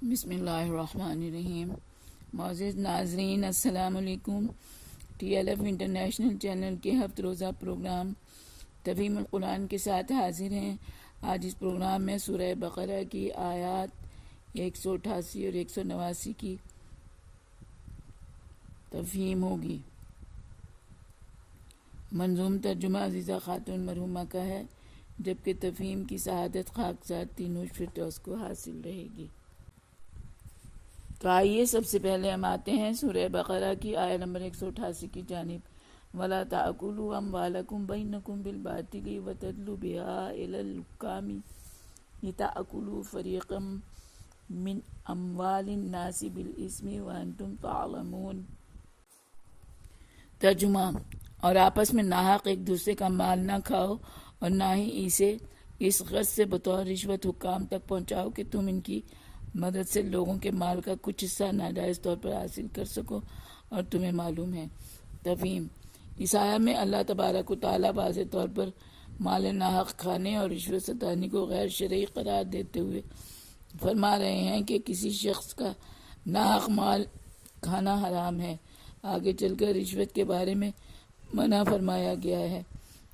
بسم اللہ الرحمن الرحیم۔ معزز ناظرین السلام علیکم۔ TLF انٹرنیشنل چینل کے ہفتہ روزہ پروگرام تفہیم القرآن کے ساتھ حاضر ہیں۔ آج اس پروگرام میں سورہ بقرہ کی آیات 188 اور 189 کی تفہیم ہوگی۔ منظوم ترجمہ عزیزہ خاتون مرحومہ کا ہے، جبکہ تفہیم کی سعادت خاکسار تینوش فردوس کو حاصل رہے گی۔ تو آئیے سب سے پہلے ہم آتے ہیں سورہ بقرہ کی آیت نمبر 188 کی جانب۔ وَلَا تَأْكُلُوا أَمْوَالَكُمْ بَيْنَكُمْ بِالْبَاطِلِ وَتَدْلُوا بِهَا إِلَى الْحُكَّامِ لِتَأْكُلُوا فَرِيقًا مِنْ أَمْوَالِ النَّاسِ بِالْإِثْمِ وَأَنْتُمْ تَعْلَمُونَ۔ ترجمہ: اور آپس میں ناحق ایک دوسرے کا مال نہ کھاؤ اور نہ ہی اسے اس غرض سے بطور رشوت حکام تک پہنچاؤ کہ تم ان کی مدد سے لوگوں کے مال کا کچھ حصہ ناجائز طور پر حاصل کر سکو اور تمہیں معلوم ہے۔ تفہیم: اس آیت میں اللہ تبارک و تعالیٰ واضح طور پر مال ناحق کھانے اور رشوت ستانی کو غیر شرعی قرار دیتے ہوئے فرما رہے ہیں کہ کسی شخص کا ناحق مال کھانا حرام ہے۔ آگے چل کر رشوت کے بارے میں منع فرمایا گیا ہے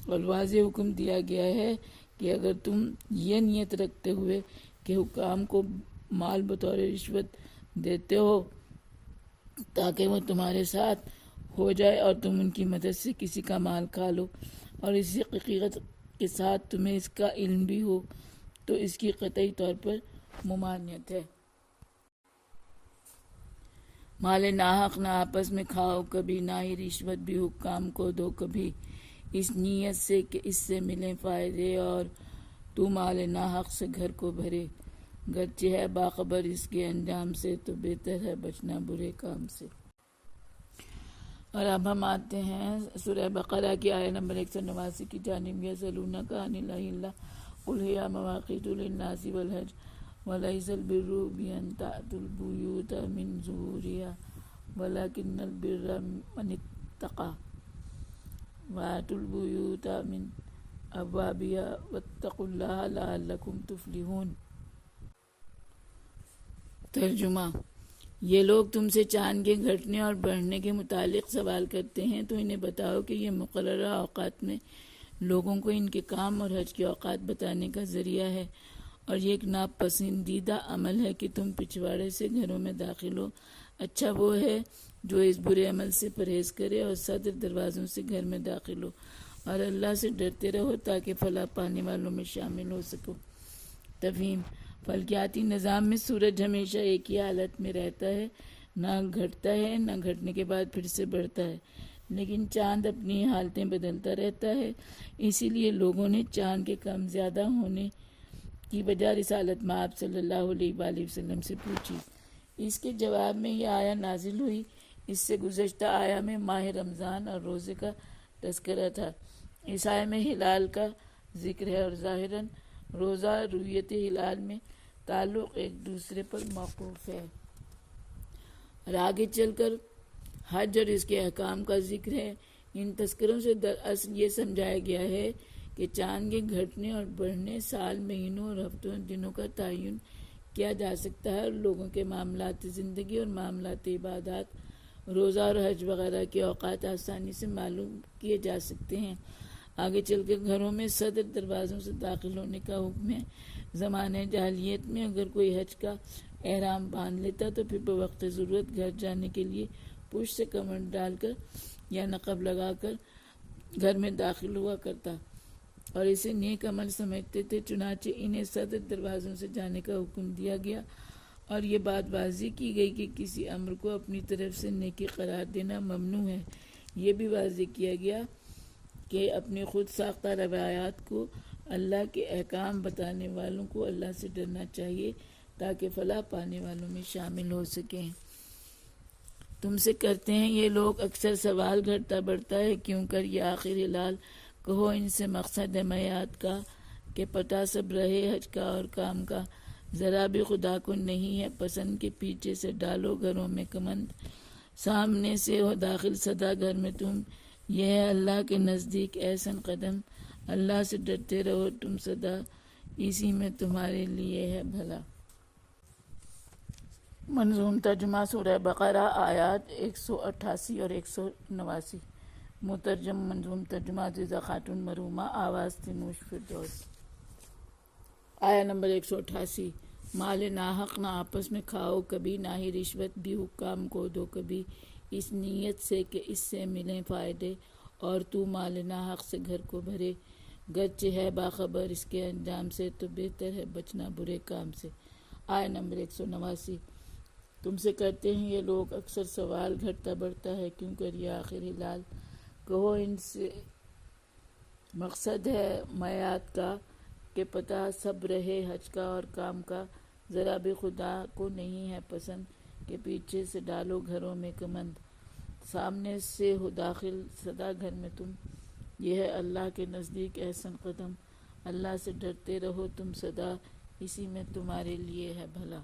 اور واضح حکم دیا گیا ہے کہ اگر تم یہ نیت رکھتے ہوئے کہ حکام کو مال بطور رشوت دیتے ہو تاکہ وہ تمہارے ساتھ ہو جائے اور تم ان کی مدد سے کسی کا مال کھا لو اور اسی حقیقت کے ساتھ تمہیں اس کا علم بھی ہو، تو اس کی قطعی طور پر ممانعت ہے۔ مال ناحق نہ آپس میں کھاؤ کبھی، نہ ہی رشوت بھی حکام کو دو کبھی، اس نیت سے کہ اس سے ملیں فائدے اور تو مال ناحق سے گھر کو بھرے، گرچہ ہے باخبر اس کے انجام سے، تو بہتر ہے بچنا برے کام سے۔ اور اب ہم آتے ہیں سورہ بقرہ کی آیت نمبر 189 کی جانب۔ یسألونک عن الأہلة قل هي مواقیت للناس والحج وليس البر بأن تأتوا البيوت من ظهورها ولكن البر من اتقى وآتوا البيوت من أبوابها واتقوا الله لعلكم تفلحون۔ ترجمہ: یہ لوگ تم سے چاند کے گھٹنے اور بڑھنے کے متعلق سوال کرتے ہیں، تو انہیں بتاؤ کہ یہ مقررہ اوقات میں لوگوں کو ان کے کام اور حج کے اوقات بتانے کا ذریعہ ہے، اور یہ ایک ناپسندیدہ عمل ہے کہ تم پچھواڑے سے گھروں میں داخل ہو۔ اچھا وہ ہے جو اس برے عمل سے پرہیز کرے اور صدر دروازوں سے گھر میں داخل ہو، اور اللہ سے ڈرتے رہو تاکہ فلاح پانے والوں میں شامل ہو سکو۔ تفہیم: فلکیاتی نظام میں سورج ہمیشہ ایک ہی حالت میں رہتا ہے، نہ گھٹتا ہے نہ گھٹنے کے بعد پھر سے بڑھتا ہے، لیکن چاند اپنی حالتیں بدلتا رہتا ہے۔ اسی لیے لوگوں نے چاند کے کم زیادہ ہونے کی وجہ رسالت مآب صلی اللہ علیہ وآلہ وسلم سے پوچھی۔ اس کے جواب میں یہ آیت نازل ہوئی۔ اس سے گزشتہ آیت میں ماہ رمضان اور روزے کا تذکرہ تھا۔ اس آیت میں ہلال کا ذکر ہے اور ظاہراً روزہ رؤیت ہلال میں تعلق ایک دوسرے پر موقوف ہے، اور آگے چل کر حج اور اس کے احکام کا ذکر ہے۔ ان تذکروں سے دراصل یہ سمجھایا گیا ہے کہ چاند کے گھٹنے اور بڑھنے، سال، مہینوں اور ہفتوں اور دنوں کا تعین کیا جا سکتا ہے، اور لوگوں کے معاملات زندگی اور معاملات عبادات، روزہ اور حج وغیرہ کے اوقات آسانی سے معلوم کیے جا سکتے ہیں۔ آگے چل کے گھروں میں صدر دروازوں سے داخل ہونے کا حکم ہے۔ زمانہ جاہلیت میں اگر کوئی حج کا احرام باندھ لیتا تو پھر بوقت ضرورت گھر جانے کے لیے پشت سے کمر ڈال کر یا نقب لگا کر گھر میں داخل ہوا کرتا اور اسے نیک عمل سمجھتے تھے، چنانچہ انہیں صدر دروازوں سے جانے کا حکم دیا گیا، اور یہ بات واضح کی گئی کہ کسی امر کو اپنی طرف سے نیکی قرار دینا ممنوع ہے۔ یہ بھی واضح کیا گیا کہ اپنی خود ساختہ روایات کو اللہ کے احکام بتانے والوں کو اللہ سے ڈرنا چاہیے تاکہ فلاح پانے والوں میں شامل ہو سکیں۔ تم سے کرتے ہیں یہ لوگ اکثر سوال، گھٹتا بڑھتا ہے کیوں کر یہ آخر ہلال؟ کہو ان سے مقصد ہے میعاد کا، کہ پتہ سب رہے حج کا اور کام کا، ذرا بھی خدا کو نہیں ہے پسند کے پیچھے سے ڈالو گھروں میں کمند، سامنے سے ہو داخل سدا گھر میں تم، یہ ہے اللہ کے نزدیک احسن قدم، اللہ سے ڈرتے رہو تم سدا، اسی میں تمہارے لیے ہے بھلا۔ منظوم ترجمہ سورہ بقرہ آیات 188 اور 189۔ مترجم منظوم ترجمہ عزیزہ خاتون مرحومہ، آواز تنوش فردوس۔ آیا نمبر 188۔ مال ناحق نہ آپس میں کھاؤ کبھی، نہ ہی رشوت بھی حکام کو دو کبھی، اس نیت سے کہ اس سے ملیں فائدے، اور تو مال ناحق سے گھر کو بھرے، گرچہ ہے باخبر اس کے انجام سے، تو بہتر ہے بچنا برے کام سے۔ آیا نمبر 189۔ تم سے کرتے ہیں یہ لوگ اکثر سوال، گھٹتا بڑھتا ہے کیوں کر یہ آخر ہلال، کہو ان سے مقصد ہے میعاد کا، کہ پتہ سب رہے حج کا اور کام کا، ذرا بھی خدا کو نہیں ہے پسند کہ پیچھے سے ڈالو گھروں میں کمند، سامنے سے ہو داخل سدا گھر میں تم، یہ ہے اللہ کے نزدیک احسن قدم، اللہ سے ڈرتے رہو تم سدا، اسی میں تمہارے لیے ہے بھلا۔